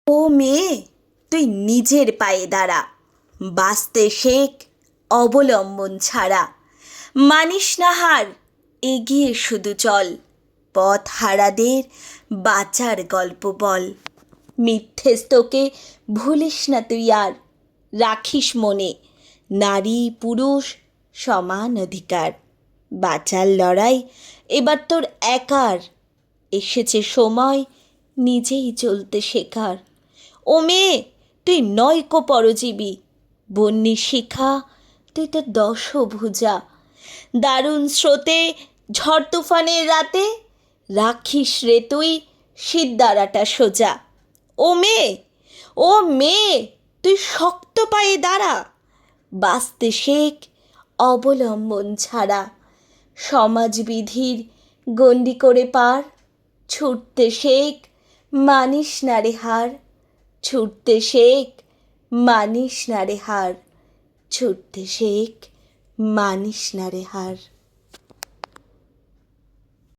ও মেয়ে, তুই নিজের পায়ে দাঁড়া, বাঁচতে শেখ অবলম্বন ছাড়া। মানিস না হার, এগিয়ে শুধু চল, পথ হারাদের বাঁচার গল্প বল। মিথ্যেস্তকে ভুলিস না তুই আর, রাখিস মনে নারী পুরুষ সমান অধিকার। বাঁচার লড়াই এবার তোর একার, এসেছে সময় নিজেই চলতে শেখার। ও মেয়ে, তুই নয়কো পরজীবী, বন্যী শিখা তুই তো দশভুজা। দারুণ স্রোতে ঝড় তুফানের রাতে রাখিস রে তুই সিদ্ধারাটা সোজা। ও মেয়ে, ও মেয়ে, তুই শক্ত পায়ে দাঁড়া, বাঁচতে শেখ অবলম্বন ছাড়া। সমাজবিধির গণ্ডি করে পার, ছুটতে শেখ মানিস না রে হার। ছুটতে শেখ মানিস না রে হার। ছুটতে শেখ মানিস না রে হার।